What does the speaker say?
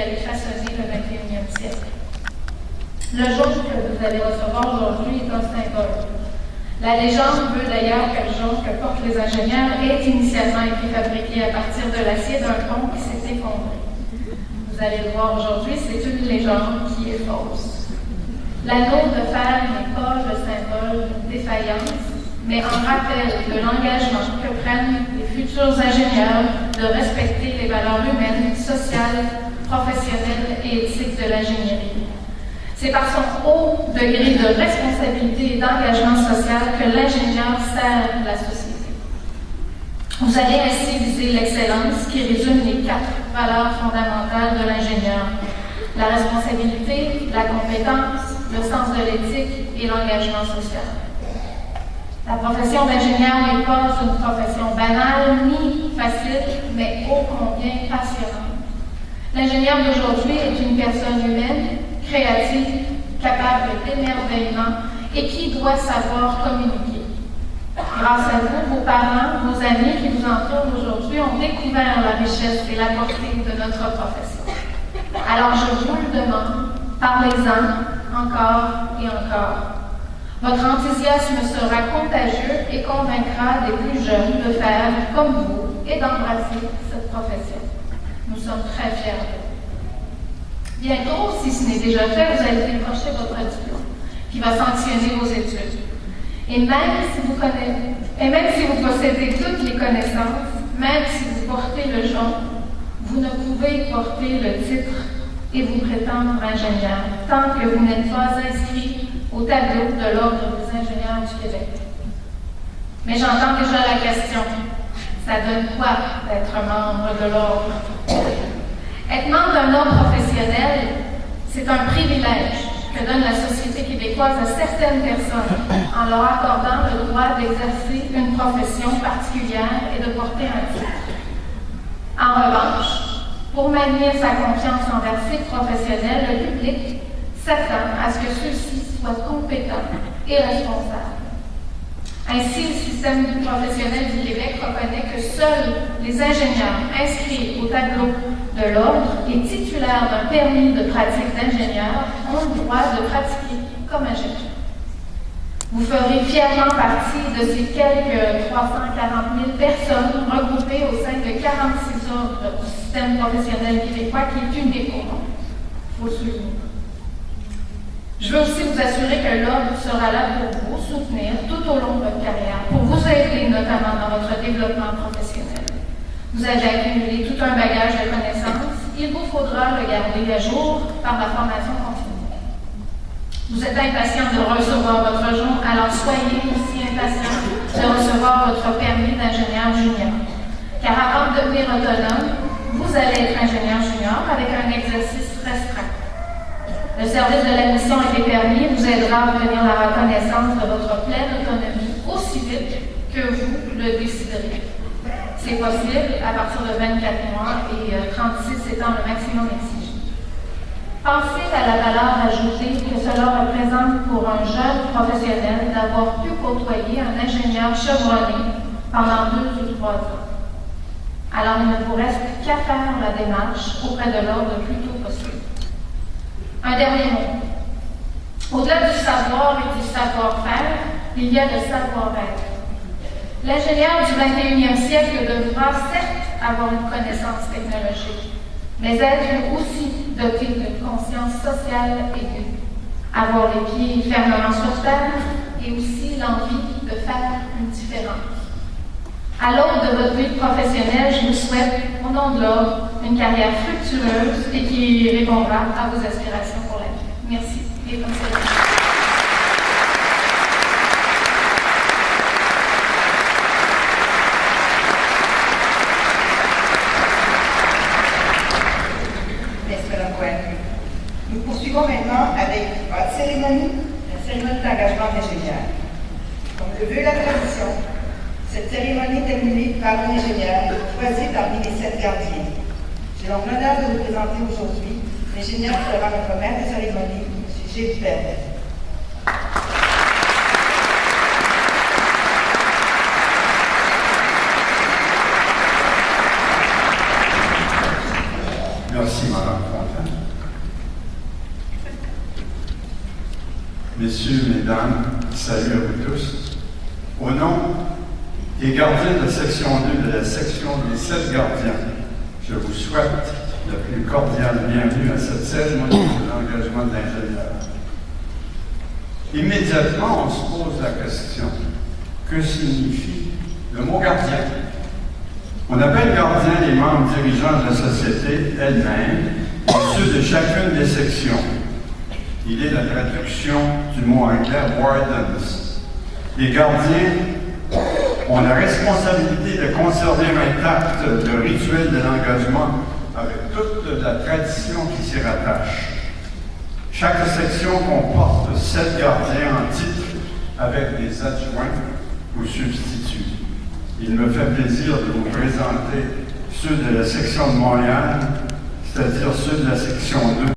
allez façonner le 21e siècle. Le jaune que vous allez recevoir aujourd'hui est un symbole. La légende veut d'ailleurs que le jaune que portent les ingénieurs ait initialement été fabriqué à partir de l'acier d'un pont qui s'est effondré. Vous allez le voir aujourd'hui, c'est une légende qui est fausse. L'anneau de fer n'est pas le symbole d'une défaillance, mais un rappel de l'engagement que prennent les futurs ingénieurs de respecter les valeurs humaines, sociales, professionnelles et éthiques de l'ingénierie. C'est par son haut degré de responsabilité et d'engagement social que l'ingénieur sert la société. Vous allez ainsi viser l'excellence qui résume les 4 valeurs fondamentales de l'ingénieur: la responsabilité, la compétence, le sens de l'éthique et l'engagement social. La profession d'ingénieur n'est pas une profession banale ni facile, mais ô combien passionnante. L'ingénieur d'aujourd'hui est une personne humaine, créative, capable d'émerveillement et qui doit savoir communiquer. Grâce à vous, vos parents, vos amis qui vous entourent aujourd'hui ont découvert la richesse et la portée de notre profession. Alors je vous le demande, parlez-en encore et encore. Votre enthousiasme sera contagieux et convaincra des plus jeunes de faire comme vous et d'embrasser cette profession. Nous sommes très fiers de vous. Bientôt, si ce n'est déjà fait, vous allez décrocher votre diplôme, qui va sanctionner vos études. Et même si vous possédez toutes les connaissances, même si vous portez le jaune, vous ne pouvez porter le titre et vous prétendre ingénieur, tant que vous n'êtes pas inscrit au tableau de l'Ordre des ingénieurs du Québec. Mais j'entends déjà la question. Ça donne quoi d'être membre de l'Ordre? Être membre d'un ordre professionnel, c'est un privilège que donne la société québécoise à certaines personnes en leur accordant le droit d'exercer une profession particulière et de porter un titre. En revanche, pour maintenir sa confiance envers ses professionnels, le public s'attend à ce que ceux-ci soient compétents et responsables. Ainsi, le système professionnel du Québec reconnaît que seuls les ingénieurs inscrits au tableau de l'Ordre et titulaires d'un permis de pratique d'ingénieur ont le droit de pratiquer comme ingénieur. Vous ferez fièrement partie de ces quelques 340 000 personnes regroupées au sein de 46 ordres du système professionnel québécois qui est unique au monde. Il faut le souligner. Je veux aussi vous assurer que l'Ordre sera là pour vous soutenir tout au long de votre carrière, pour vous aider notamment dans votre développement professionnel. Vous avez accumulé tout un bagage de connaissances, il vous faudra le garder à jour par la formation continue. Vous êtes impatient de recevoir votre jaune, alors soyez aussi impatient de recevoir votre permis d'ingénieur junior. Car avant de devenir autonome, vous allez être ingénieur junior avec un exercice restreint. Le service de l'admission et des permis vous aidera à obtenir la reconnaissance de votre pleine autonomie aussi vite que vous le déciderez. C'est possible à partir de 24 mois et 36 étant le maximum exigé. Pensez à la valeur ajoutée que cela représente pour un jeune professionnel d'avoir pu côtoyer un ingénieur chevronné pendant 2 ou 3 ans. Alors il ne vous reste qu'à faire la démarche auprès de l'Ordre le plus tôt possible. Un dernier mot. Au-delà du savoir et du savoir-faire, il y a le savoir-être. L'ingénieur du 21e siècle devra certes avoir une connaissance technologique, mais être aussi doté d'une conscience sociale aiguë, avoir les pieds fermement sur terre et aussi l'envie de faire une différence. À l'aube de votre vie professionnelle, je vous souhaite, au nom de l'Ordre, une carrière fructueuse et qui répondra à vos aspirations pour la vie. Merci. Et bonne célébration. Merci, Mme Cohen. Nous poursuivons maintenant avec la cérémonie d'engagement d'ingénieur. Comme le veut la tradition, cette cérémonie est terminée par un ingénieur choisi parmi les 7 gardiens. J'ai donc l'honneur de vous présenter aujourd'hui l'ingénieur qui sera notre maître de cérémonie, M. Gilles Dupert. Merci, Madame. Fontaine. Messieurs, mesdames, salut à vous tous. Au nom des gardiens de la section 2 de la section des 7 gardiens, je vous souhaite la plus cordiale bienvenue à cette cérémonie de l'engagement de l'ingénieur. Immédiatement, on se pose la question, que signifie le mot gardien? On appelle gardien les membres dirigeants de la société elle-même et ceux de chacune des sections. Il est la traduction du mot anglais « wardens ». Les gardiens ont la responsabilité de conserver intact le rituel de l'engagement avec toute la tradition qui s'y rattache. Chaque section comporte 7 gardiens en titre avec des adjoints ou substituts. Il me fait plaisir de vous présenter ceux de la section de Montréal, c'est-à-dire ceux de la section 2.